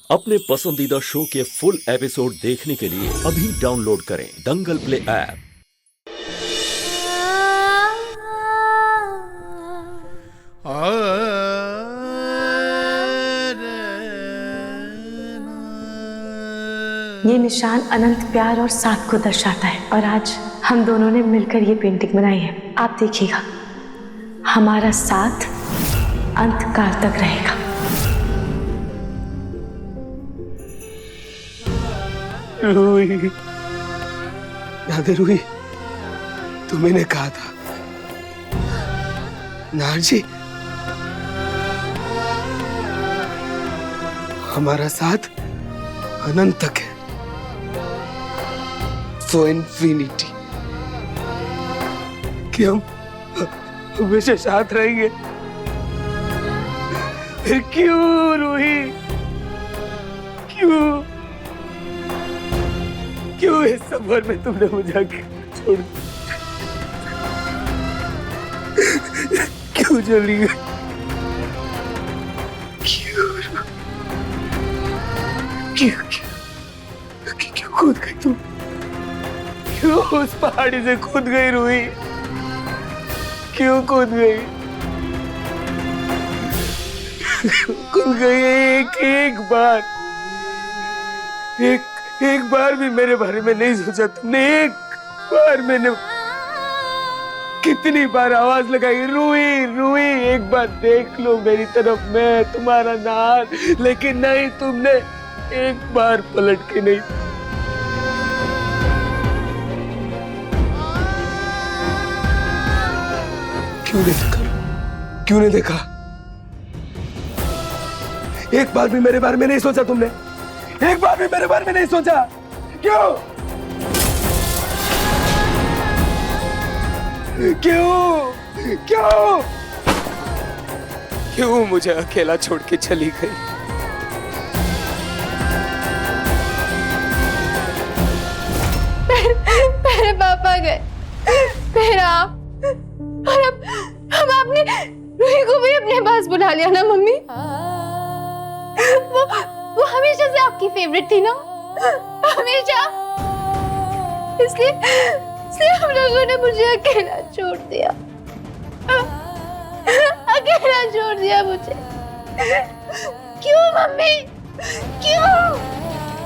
अपने पसंदीदा शो के फुल एपिसोड देखने के लिए अभी डाउनलोड करें दंगल प्ले ऐप। ये निशान अनंत प्यार और साथ को दर्शाता है और आज हम दोनों ने मिलकर ये पेंटिंग बनाई है। आप देखिएगा, हमारा साथ अंत काल तक रहेगा। रूही, याद है रूही, तुम्हें कहा था नारजी हमारा साथ अनंत तक है, सो इन्फिनिटी, कि हम हमेशा साथ रहेंगे। फिर क्यों रूही, क्यों क्यों इस सफर में तुमने मुझे छोड़, क्यों चली गई, क्यों क्यों क्यों क्यों कूद गई तुम, क्यों उस पहाड़ी से कूद गई रूही, क्यों कूद गई, कूद गई एक बार, एक बार भी मेरे बारे में नहीं सोचा तुमने। एक बार मैंने कितनी बार आवाज लगाई, रूही रूही एक बार देख लो मेरी तरफ, मैं तुम्हारा नाम, लेकिन नहीं, तुमने एक बार पलट के नहीं। क्यों नहीं देखा, क्यों नहीं देखा, एक बार भी मेरे बारे में नहीं सोचा तुमने, एक बार भी मेरे बारे में नहीं सोचा, क्यों क्यों क्यों क्यों मुझे अकेला छोड़ के चली गई। मेरे पापा गए, फिर आप, और अब आपने रूही को भी अपने पास बुला लिया ना मम्मी। वो हमेशा से आपकी फेवरेट थी ना, हमेशा, इसलिए हम लोगों ने मुझे अकेला छोड़ दिया, अकेला छोड़ दिया मुझे। क्यों मम्मी,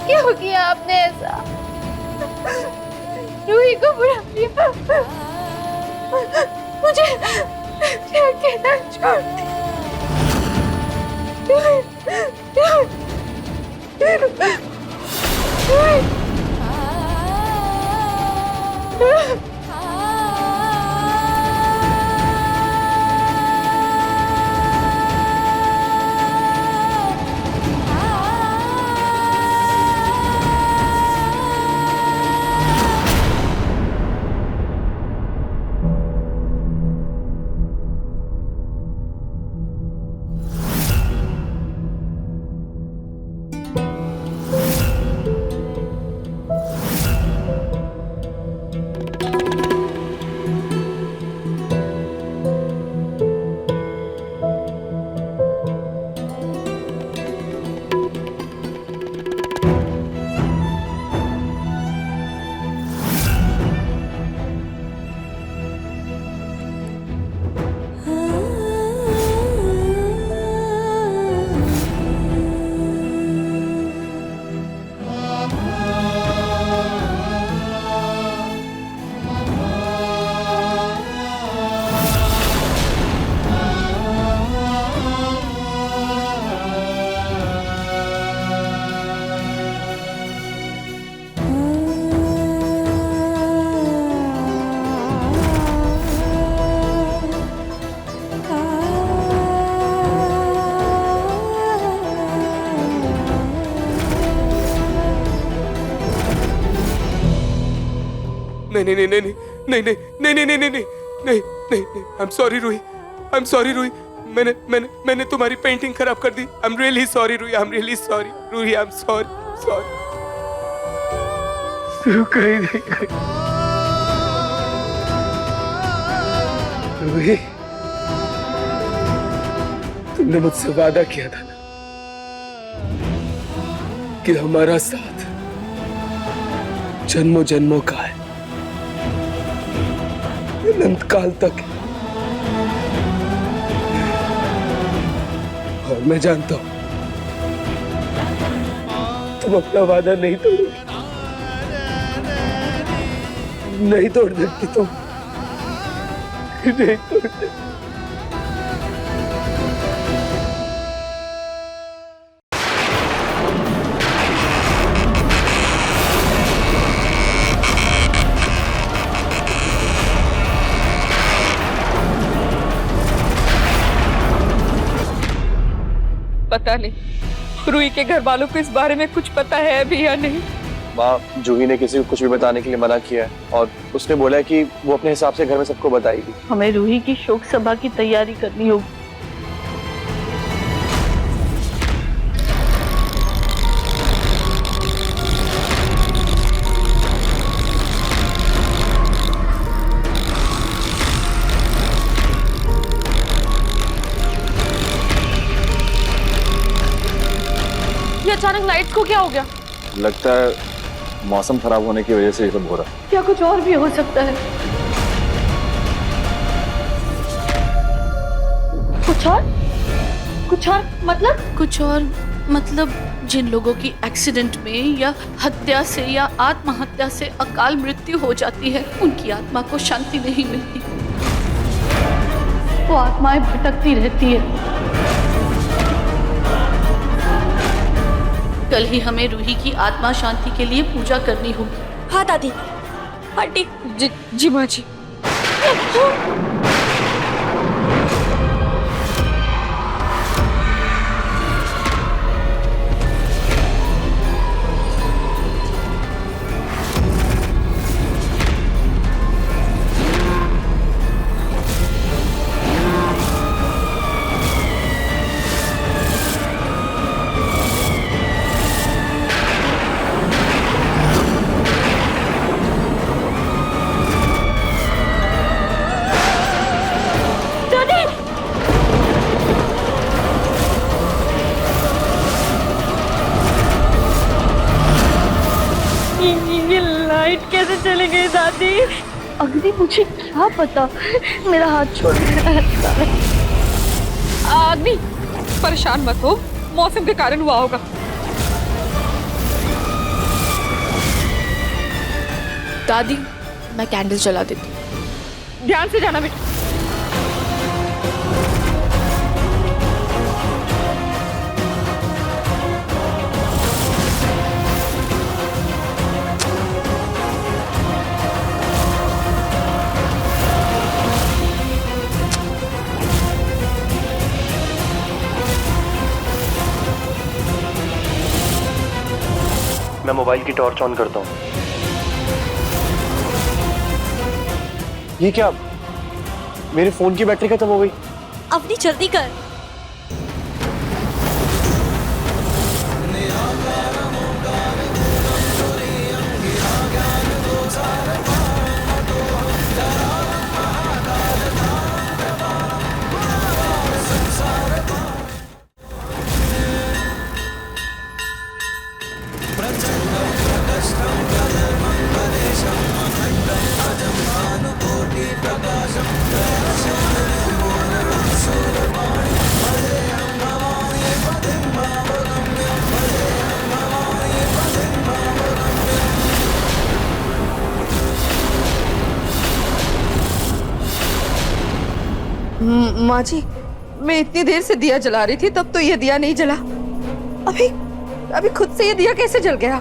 क्यों किया आपने ऐसा, रूही को बुला लिया, मुझे अकेला छोड़ दिया। नहीं नहीं नहीं नहीं नहीं नहीं नहीं नहीं नहीं नहीं नहीं नहीं, I am sorry Roohi, I am sorry Roohi, मैंने मैंने मैंने तुम्हारी पेंटिंग खराब कर दी, I am really sorry Roohi, I am really sorry Roohi, I am sorry sorry. तू कहीं नहीं गई रूही, तुमने मुझसे वादा किया था ना, कि हमारा साथ जन्मों जन्मों का है, अनंत काल तक है। और मैं जानता हूं तुम अपना वादा नहीं तोड़ोगे, नहीं तोड़ सकती तुम, नहीं तोड़ सकती। पता नहीं रूही के घर वालों को इस बारे में कुछ पता है अभी या नहीं। माँ, जूही ने किसी को कुछ भी बताने के लिए मना किया है और उसने बोला है कि वो अपने हिसाब से घर में सबको बताएगी। हमें रूही की शोक सभा की तैयारी करनी होगी। ये अचानक लाइट को क्या हो गया? लगता है मौसम खराब होने की वजह से ये सब हो रहा है। क्या कुछ और भी हो सकता है? कुछ और? कुछ और मतलब? कुछ और मतलब जिन लोगों की एक्सीडेंट में या हत्या से या आत्महत्या से अकाल मृत्यु हो जाती है, उनकी आत्मा को शांति नहीं मिलती, वो आत्माएं भटकती रहती है। कल ही हमें रूही की आत्मा शांति के लिए पूजा करनी होगी। हाँ दादी, आंटी। जी माँ जी। कैसे चली गई दादी? अग्नि, मुझे क्या पता, मेरा हाथ छोड़ दिया। अग्नि, परेशान मत हो, मौसम के कारण हुआ होगा। दादी, मैं कैंडल जला देती। ध्यान से जाना बेटा। मैं मोबाइल की टॉर्च ऑन करता हूँ। ये क्या, मेरे फोन की बैटरी खत्म हो गई। अवनी जल्दी कर। माँ जी, मैं इतनी देर से दिया जला रही थी, तब तो ये दिया नहीं जला। अभी खुद से ये दिया कैसे जल गया?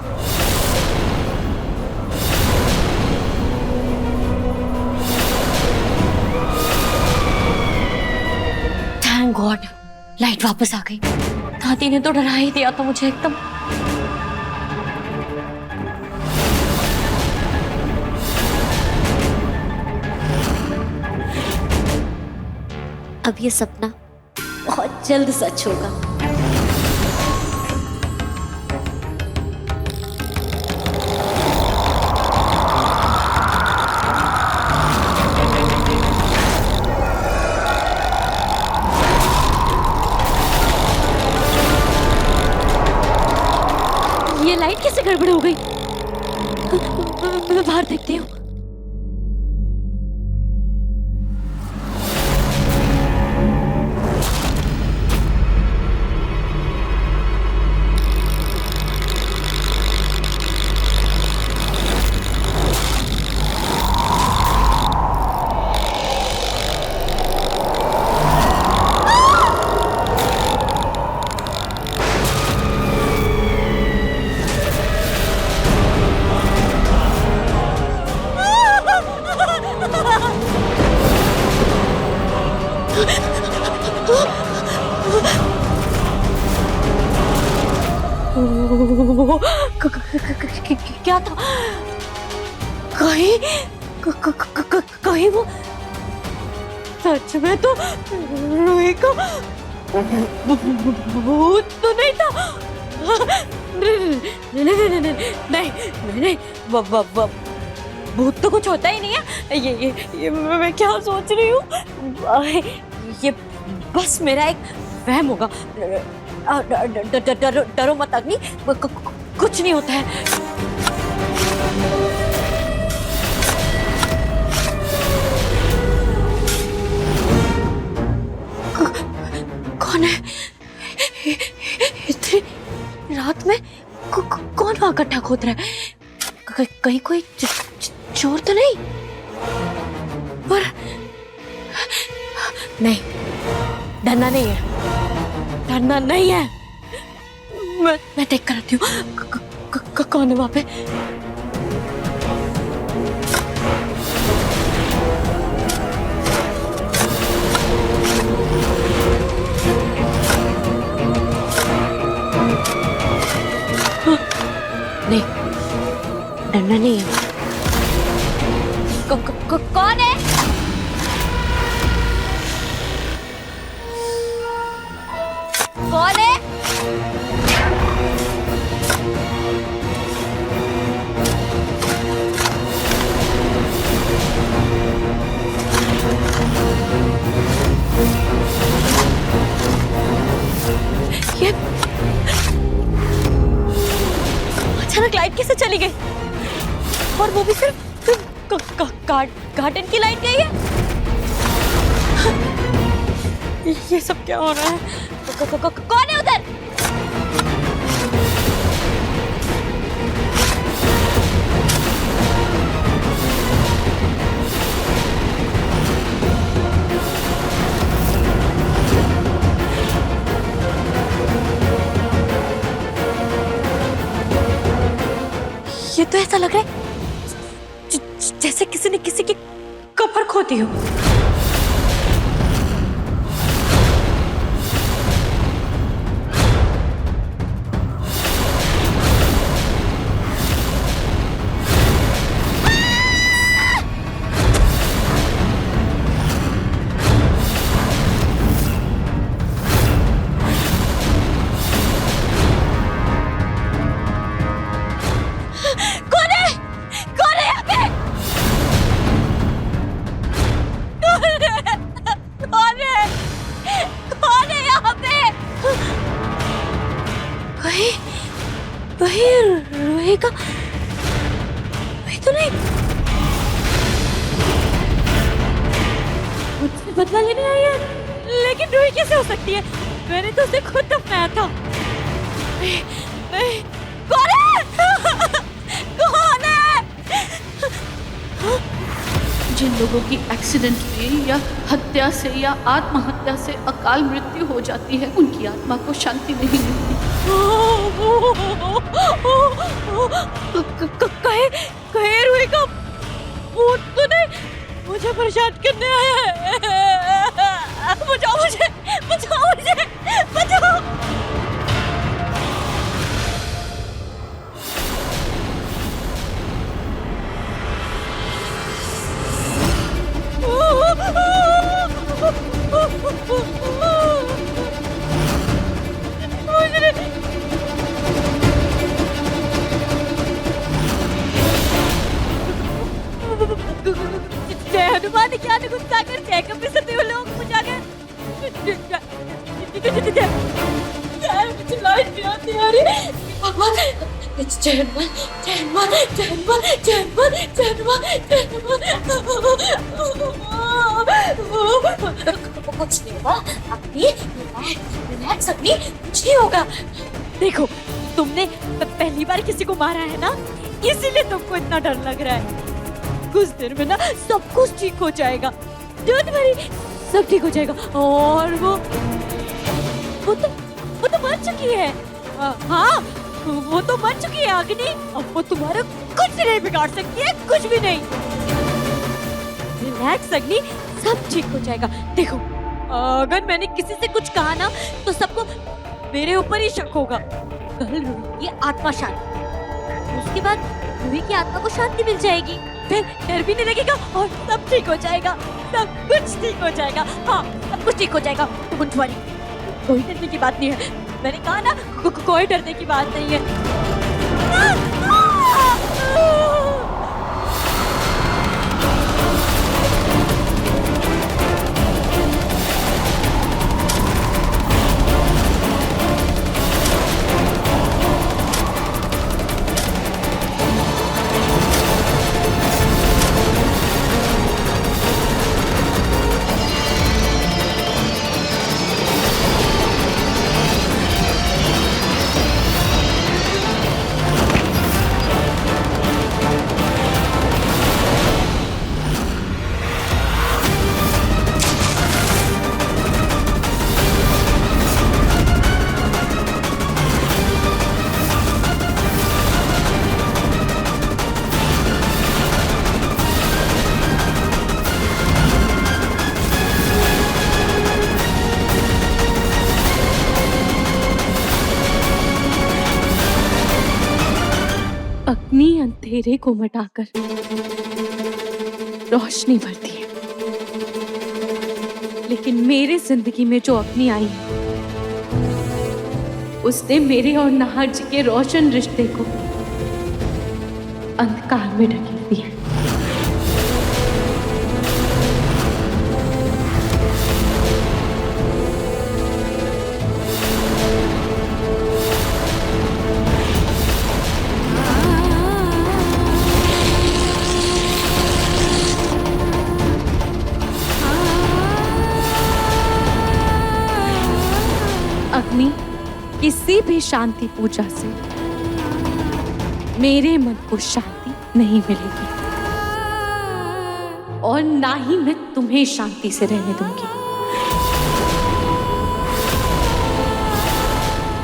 थैंक गॉड, लाइट वापस आ गई। दादी ने तो डरा ही दिया था मुझे एकदम। अब ये सपना बहुत जल्द सच होगा। ये लाइट कैसे गड़बड़ हो गई? मैं बाहर देखती हूँ। क्या था? कहीं वो सच में तो रूही का भूत तो नहीं था। नहीं, भूत तो कुछ होता ही नहीं है। ये मैं क्या सोच रही हूँ? ये बस मेरा एक वहम होगा। डरो मत अग्नि, कुछ नहीं होता है। कौन है इतनी रात में? कौन वहां गड्ढा खोद रहा है? कहीं कोई चोर तो नहीं? पर नहीं, डरना नहीं है, डरना नहीं है। मैं देख कर आती हूँ कौन है वहां पे। नहीं, डरना नहीं है। कौन है? कौन है? ये अचानक लाइट कैसे चली गई? और वो भी सिर्फ गार्डन की लाइट गई है। ये सब क्या हो रहा है? कौन है उधर? ये तो ऐसा लग रहा है जैसे किसी ने किसी की कब्र खोदी हो। वही रूही का वही तो नहीं। मुझसे बदला लेने आई है, लेकिन रूही कैसे हो सकती है? मैंने तो उसे खुद दफनाया था। नहीं, कौन है? कौन है? जिन लोगों की एक्सीडेंट में या हत्या से या आत्महत्या से अकाल मृत्यु हो जाती है, उनकी आत्मा को शांति नहीं मिलती। कहे रूही का भूत तो नहीं मुझे परेशान करने आया है। बचाओ मुझे, बचाओ मुझे, बचाओ। जय हनुमान ज्ञान गुण सागर, जय कपि सतिहु लोक उजागर। मुझे लाइट नहीं आती आ रही। भगवान चैनवा चैनवा चैनवा चैनवा चैनवा कुछ नहीं होगा अपनी रिलैक्स अपनी कुछ नहीं होगा। देखो तुमने पहली बार किसी को मारा है ना, इसीलिए तुमको इतना डर लग रहा है। कुछ देर में ना सब कुछ ठीक हो जाएगा, डोंट वरी, सब ठीक हो जाएगा। और वो तो मर चुकी है। हाँ वो तो मर चुकी है अग्नि, अब वो तुम्हारा कुछ नहीं बिगाड़ सकती है, कुछ भी नहीं। रिलैक्स अग्नि, सब ठीक हो जाएगा। देखो अगर मैंने किसी से कुछ कहा ना तो सबको मेरे ऊपर ही शक होगा। कल रूही की आत्मा शांति, उसके बाद रूही की आत्मा को शांति मिल जाएगी, फिर डर भी नहीं लगेगा और सब ठीक हो जाएगा, सब कुछ ठीक हो जाएगा। हाँ सब कुछ ठीक हो जाएगा, डोंट वरी, कोई डरने की बात नहीं है। मैंने कहा ना कोई डरने की बात नहीं है। अग्नि अंधेरे को मिटाकर रोशनी भरती है, लेकिन मेरे जिंदगी में जो अग्नि आई है उसने मेरे और नाहर जी के रोशन रिश्ते को अंधकार में ढकेल दिया। अग्नि किसी भी शांति पूजा से मेरे मन को शांति नहीं मिलेगी और ना ही मैं तुम्हें शांति से रहने दूंगी।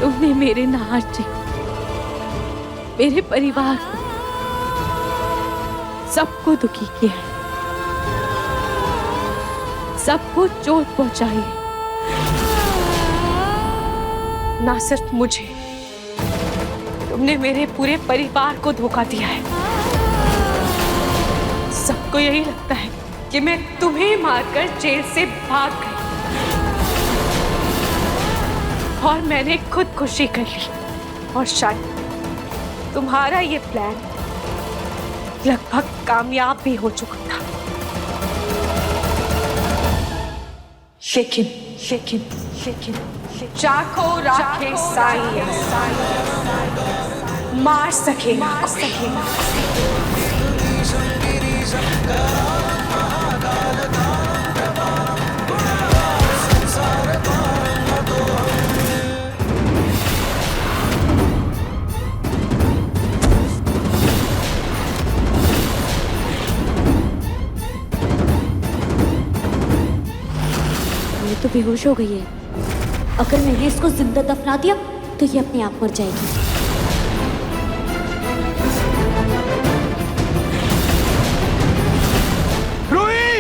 तुमने मेरे नाहर जी, मेरे परिवार को, सबको दुखी किया है, सबको चोट पहुंचाई है। ना सिर्फ मुझे, तुमने मेरे पूरे परिवार को धोखा दिया है। सबको यही लगता है कि मैं तुम्हें मारकर जेल से भाग गई और मैंने खुदकुशी कर ली, और शायद तुम्हारा ये प्लान लगभग कामयाब भी हो चुका था। लेकिन लेकिन लेकिन चाको राखे साईं मार सके ना ये तो बेहोश हो गई है। अगर मैंने इसको जिंदा दफना दिया तो ये अपने आप मर जाएगी। रूही!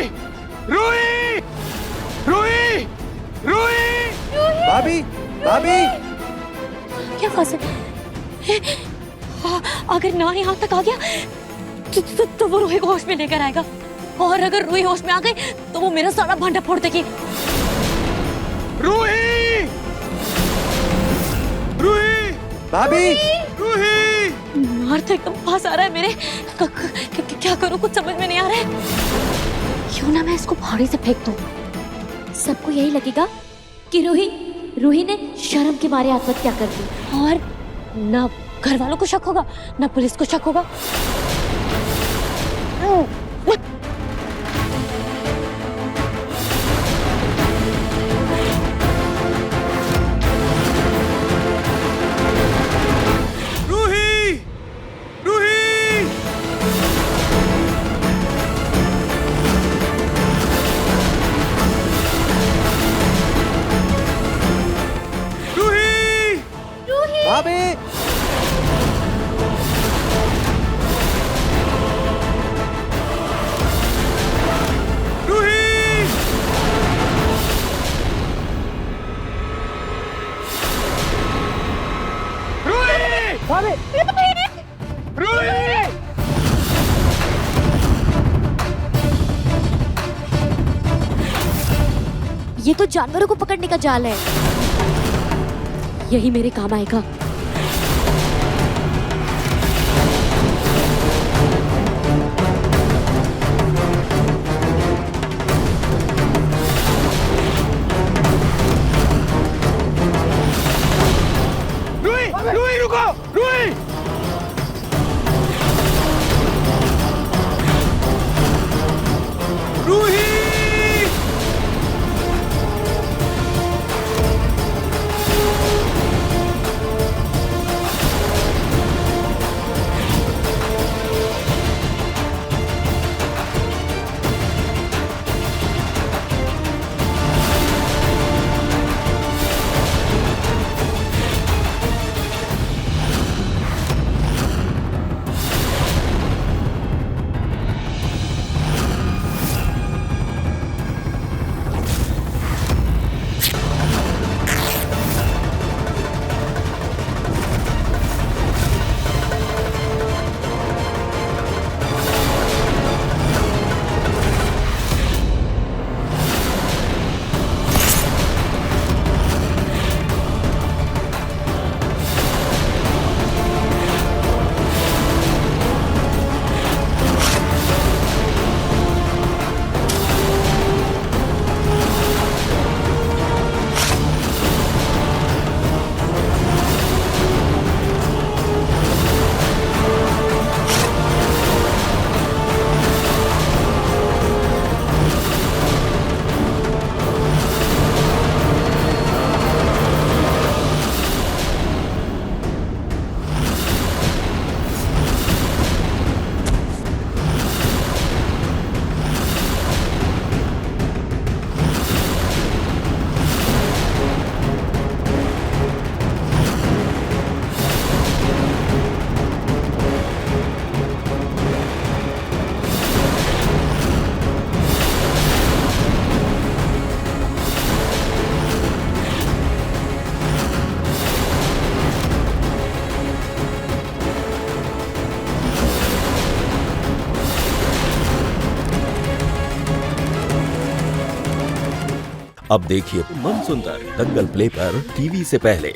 रूही! रूही! रूही! भाभी, भाभी! क्या फंसे? अगर ना यहाँ तक आ गया तो वो रूही को होश में लेकर आएगा, और अगर रूही होश में आ गई तो वो मेरा सारा भांडा फोड़ देगी। रूही! रूही! भाभी! रूही! मार तो एकदम पास आ रहा है मेरे। क्या करूं, कुछ समझ में नहीं आ रहा है। क्यों ना मैं इसको पहाड़ी से फेंक दूं, सबको यही लगेगा कि रूही ने शर्म के मारे आत्महत्या कर दी, और ना घर वालों को शक होगा, ना पुलिस को शक होगा। ये तो जानवरों को पकड़ने का जाल है, यही मेरे काम आएगा। रूही रुको, रूही! रूही! अब देखिए मनसुंदर दंगल प्ले पर टीवी से पहले।